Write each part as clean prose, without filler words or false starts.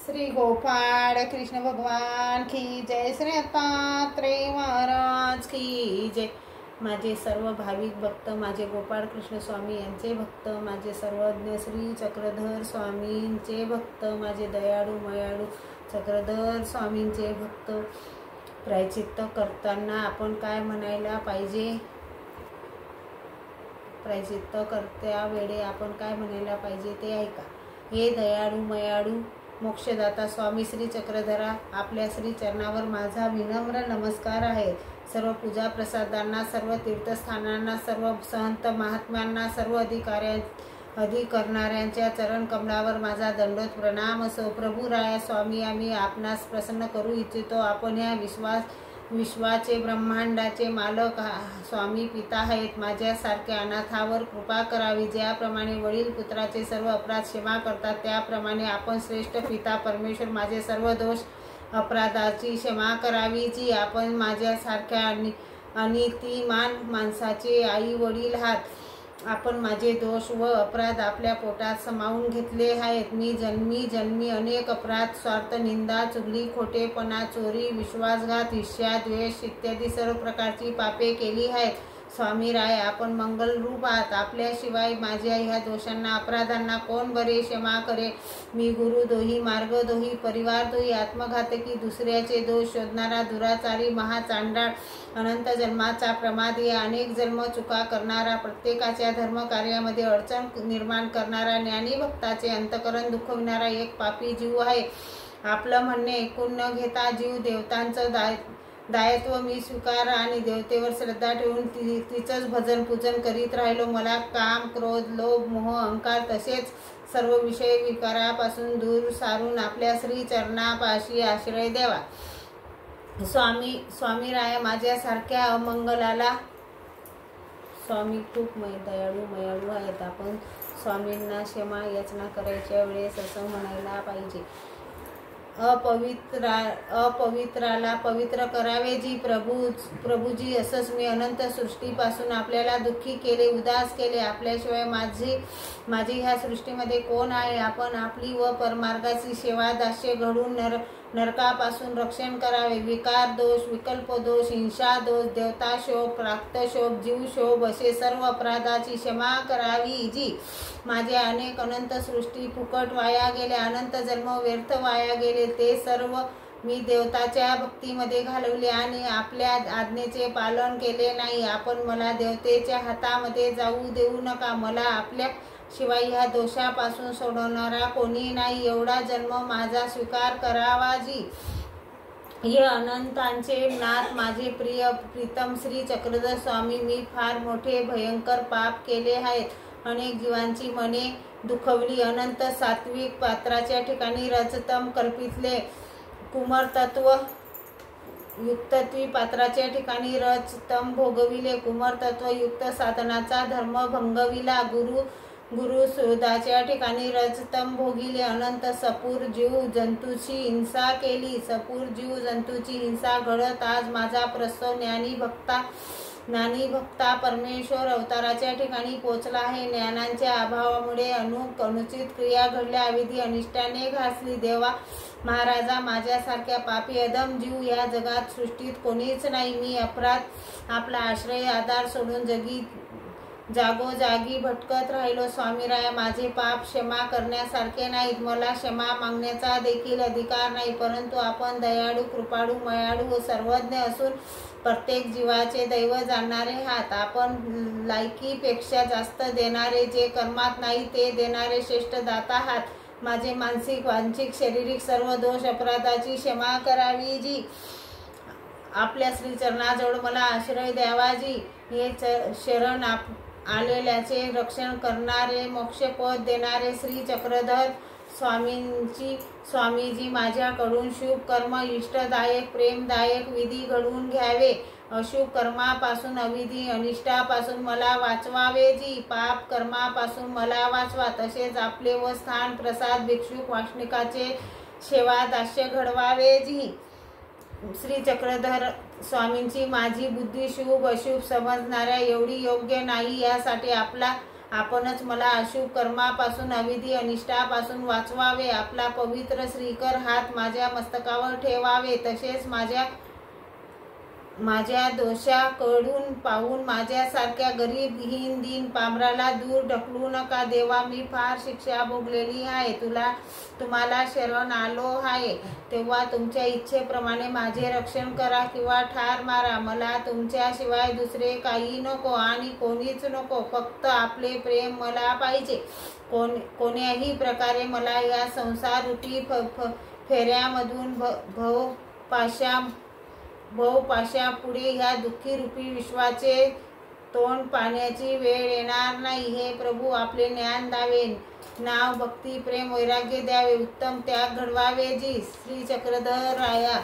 श्री गोपाळ कृष्ण भगवान की जय, श्री दत्तात्रेय महाराज की जय। माझे सर्व भाविक भक्त, माझे गोपाळ कृष्ण स्वामी यांचे भक्त, माझे सर्वज्ञ श्री चक्रधर स्वामींचे भक्त, माझे दयाळू मयाळू चक्रधर स्वामींचे भक्त, प्रायचित्त करताना आपण काय म्हणायला पाहिजे, प्रायचित्त करत्या वेळी आपण काय म्हणायला पाहिजे ते ऐका। हे दयाळू मयाळू मोक्षदाता स्वामी श्री चक्रधरा, आपल्या श्री चरणावर माझा विनम्र नमस्कार आहे। सर्व पूजा प्रसादांना, सर्व तीर्थस्थानांना, सर्व संत महात्म्यांना, सर्व करणाऱ्यांच्या चरण कमलावर माझा दंडोत प्रणाम असो। प्रभू राया स्वामी, आम्ही आपणास प्रसन्न करू इच्छितो। आपण या विश्वाचे ब्रह्मांडाचे मालक स्वामी पिता आहेत। माझ्यासारख्या अनाथावर कृपा करावी। ज्याप्रमाणे वडील पुत्राचे सर्व अपराध क्षमा करतात, त्याप्रमाणे आपण श्रेष्ठ पिता परमेश्वर माझे सर्व दोष अपराधाची क्षमा करावी। जी आपण माझ्यासारख्या अनितिमान माणसाचे आई वडील आहात, आपण माझे दोष व अपराध आपल्या पोटात समावून घेतले आहेत। मी जन्मी अनेक अपराध, स्वार्थ, निंदा, चुगली, खोटेपणा, चोरी, विश्वासघात, ईर्ष्या, द्वेष इत्यादी सर्व प्रकारची पापे केली आहेत। स्वामी राय, आपण मंगल रूप आहात। आपल्याशिवाय माझ्या ह्या दोषांना अपराधांना कोण बरे क्षमा करे। मी गुरु दोही, मार्ग दोही, परिवार दोही, आत्मघातकी, दुसऱ्याचे दोष शोधणारा, दुराचारी, महाचांडाळ, अनंत जन्माचा प्रमादी, अनेक जन्म चुका करणारा, प्रत्येकाच्या धर्म कार्यामध्ये अडचण निर्माण करणारा, ज्ञानी भक्ताचे अंतकरण दुखविणारा एक पापी जीव आहे। आपलं म्हणणे ऐकून न घेता जीव देवतांचं दायत्व मी स्वीकार आणि देवतेवर श्रद्धा ठेवून तिचंच भजन पूजन करीत राहिलो। मला काम, क्रोध, लोभ, मोह, अहंकार तसेच सर्व विषय विकारापासून दूर सारून आपल्या श्री चरणापाशी आश्रय द्यावा। स्वामी राया, माझ्यासारख्या अमंगलाला स्वामी खूप दयाळू मयाळू आहेत। आपण स्वामींना क्षमा याचना करायच्या वेळेस असं म्हणायला पाहिजे, अपवित्राला पवित्र करावे। जी प्रभूजी, असंच मी अनंत सृष्टीपासून आपल्याला दुःखी केले, उदास केले। आपल्याशिवाय माझी ह्या सृष्टीमध्ये कोण आहे। आपण आपली व परमार्गाची सेवा दास्य घडून नरकापासून रक्षण करावे। विकार दोष, विकल्प दोष, हिंसा दोष, देवता शोभ, प्राक्त शोभ, जीव शोभ असे सर्व अपराधाची क्षमा करावी। जी माझे अनेक अनंत सृष्टी फुकट वाया गेले, अनंत जन्म व्यर्थ वाया गेले, ते सर्व मी देवताच्या भक्तीमध्ये घालवले आणि आपल्या आज्ञेचे पालन केले नाही। आपण मला देवतेच्या हातामध्ये जाऊ देऊ नका। मला आपल्या शिवाय ह्या दोषापासून सोडवणारा कोणी नाही। एवढा जन्म माझा स्वीकार करावा। जी हे अनंतांचे नाथ, माझे प्रीतम श्री चक्रधर स्वामी, मी फार मोठे भयंकर पाप केले आहेत। अनेक जीवांची मने दुखवली, अनंत सात्विक पात्राच्या ठिकाणी रजतम कल्पितले, कुमारतत्व युक्तत्वी पात्राच्या ठिकाणी रजतम भोगविले, कुमारतत्व युक्त साधनाचा धर्म भंगविला, गुरु शोधाच्या ठिकाणी रजतम भोगिले, अनंत सपूर जीव जंतूची हिंसा केली, सपूर जीव जंतूची हिंसा घडत आज माझा प्रसव ज्ञानी भक्ता परमेश्वर अवताराच्या ठिकाणी पोचला आहे। ज्ञानांच्या अभावामुळे अनुचित क्रिया घडल्या, अविधी अनिष्टाने घासली। देवा महाराजा, माझ्यासारख्या पापी अधम जीव या जगात सृष्टीत कोणीच नाही। मी अपराध आपला आश्रय आधार सोडून जागोजागी भटकत राहिलो। स्वामीराया, माझे पाप क्षमा करण्यासारखे नाहीत, मला क्षमा मागण्याचा देखील अधिकार नाही। परंतु आपण दयाळू, कृपाळू, मयाळू व सर्वज्ञ असून प्रत्येक जीवाचे दैव जाणणारे आहात। आपण लायकीपेक्षा जास्त देणारे, जे कर्मात नाही ते देणारे श्रेष्ठ दाता आहात। माझे मानसिक, वांछिक, शारीरिक सर्व दोष अपराधाची क्षमा करावी। जी आपल्या श्री चरणाजवळ मला आश्रय द्यावा। जी हे शरण आलेल्याचे रक्षण करणारे, मोक्षपद देणारे श्री चक्रधर स्वामीजी, माझ्याकडून शुभ कर्म, इष्टदायक, प्रेमदायक विधी घडवून घ्यावे। अशुभ कर्मापासून, अविधी अनिष्टापासून मला वाचवावे। जी पाप कर्मापासून मला वाचवा। तसेच आपले व स्थान, प्रसाद, भिक्षुक, वासनिकाचे सेवा दास्य घडवावे। जी श्री चक्रधर स्वामींची माझी बुद्धी शुभ अशुभ समजणाऱ्या एवढी योग्य नाही। यासाठी आपणच मला अशुभ कर्मापासून अविधी अनिष्टापासून वाचवावे. आपला पवित्र श्रीकर हात माझ्या मस्तकावर ठेवावे. तसेच माझ्या दोषाकडून पाहून माझ्यासारख्या गरीब हीन दीन पामराला दूर ढकलू नका. देवा, मी फार शिक्षा भोगलेली आहे. तुम्हाला शरण आलो आहे, तेव्हा तुमच्या इच्छेप्रमाणे माझे रक्षण करा किंवा ठार मारा. मला तुमच्याशिवाय दुसरे काही नको आणि कोणीच नको. फक्त आपले प्रेम मला पाहिजे. कोण्याही प्रकारे मला या संसाररूपी फेऱ्यामधून भवपाशा पुढे ह्या दुःखी रूपी विश्वाचे तोंड पाहण्याची वेळ येणार नाही. हे प्रभू, आपले ज्ञान द्यावे, नाव, भक्ती, प्रेम, वैराग्य द्यावे, उत्तम त्याग घडवावे. जी श्री चक्रधर राया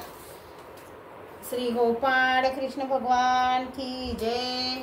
श्री गोपाळ कृष्ण भगवान की जय.